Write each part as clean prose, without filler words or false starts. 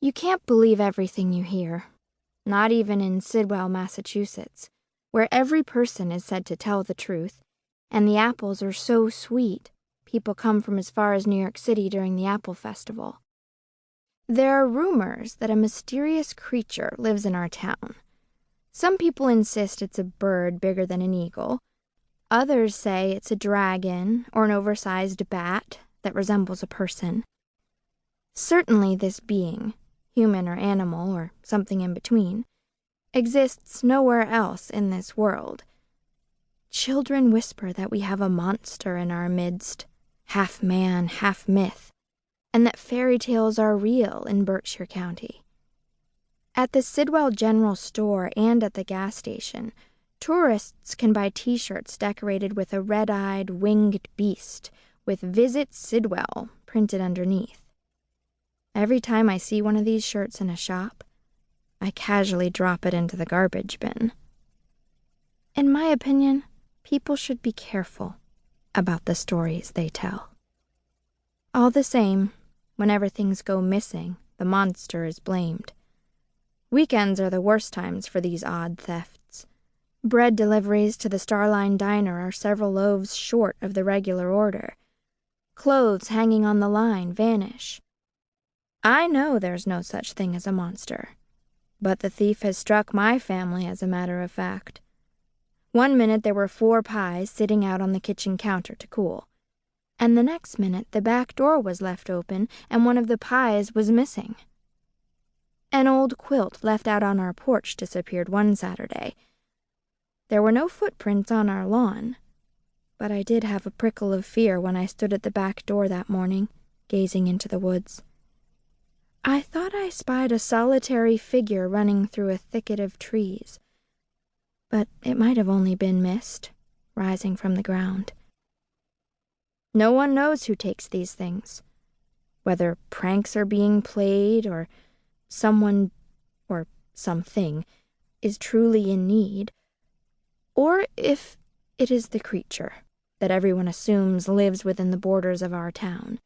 You can't believe everything you hear, not even in Sidwell, Massachusetts, where every person is said to tell the truth, and the apples are so sweet, people come from as far as New York City during the Apple Festival. There are rumors that a mysterious creature lives in our town. Some people insist it's a bird bigger than an eagle. Others say it's a dragon or an oversized bat that resembles a person. Certainly this being, human or animal or something in between, exists nowhere else in this world. Children whisper that we have a monster in our midst, half man, half myth, and that fairy tales are real in Berkshire County. At the Sidwell General Store and at the gas station, tourists can buy t-shirts decorated with a red-eyed, winged beast with Visit Sidwell printed underneath. Every time I see one of these shirts in a shop, I casually drop it into the garbage bin. In my opinion, people should be careful about the stories they tell. All the same, whenever things go missing, the monster is blamed. Weekends are the worst times for these odd thefts. Bread deliveries to the Starline Diner are several loaves short of the regular order. Clothes hanging on the line vanish. I know there's no such thing as a monster, but the thief has struck my family as a matter of fact. One minute there were 4 pies sitting out on the kitchen counter to cool, and the next minute the back door was left open and one of the pies was missing. An old quilt left out on our porch disappeared one Saturday. There were no footprints on our lawn, but I did have a prickle of fear when I stood at the back door that morning, gazing into the woods. I thought I spied a solitary figure running through a thicket of trees, but it might have only been mist, rising from the ground. No one knows who takes these things, whether pranks are being played or someone or something is truly in need, or if it is the creature that everyone assumes lives within the borders of our town.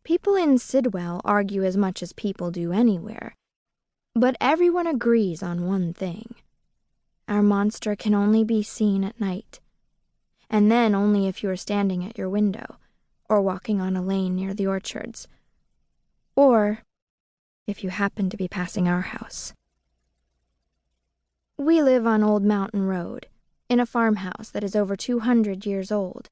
People in Sidwell argue as much as people do anywhere, but everyone agrees on one thing. Our monster can only be seen at night, and then only if you are standing at your window or walking on a lane near the orchards, or if you happen to be passing our house. We live on Old Mountain Road, in a farmhouse that is over 200 years old,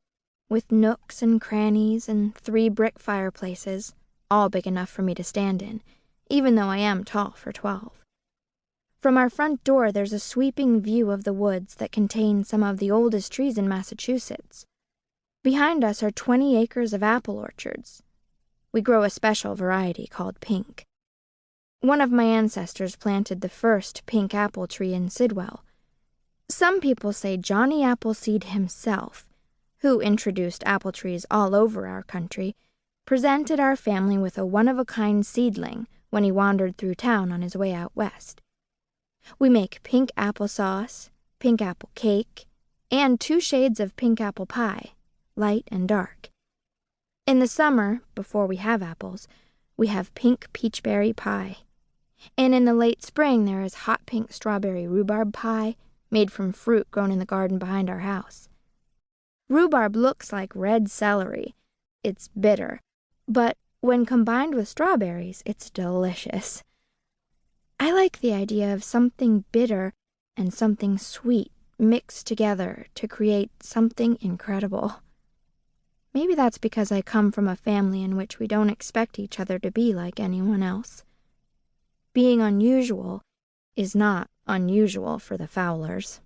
with nooks and crannies and 3 brick fireplaces, all big enough for me to stand in, even though I am tall for 12. From our front door there's a sweeping view of the woods that contain some of the oldest trees in Massachusetts. Behind us are 20 acres of apple orchards. We grow a special variety called pink. One of my ancestors planted the first pink apple tree in Sidwell. Some people say Johnny Appleseed himself, who introduced apple trees all over our country, presented our family with a one-of-a-kind seedling when he wandered through town on his way out west. We make pink applesauce, pink apple cake, and 2 shades of pink apple pie, light and dark. In the summer, before we have apples, we have pink peachberry pie. And in the late spring there is hot pink strawberry rhubarb pie, made from fruit grown in the garden behind our house. Rhubarb looks like red celery. It's bitter, but when combined with strawberries, it's delicious. I like the idea of something bitter and something sweet mixed together to create something incredible. Maybe that's because I come from a family in which we don't expect each other to be like anyone else. Being unusual is not unusual for the Fowlers.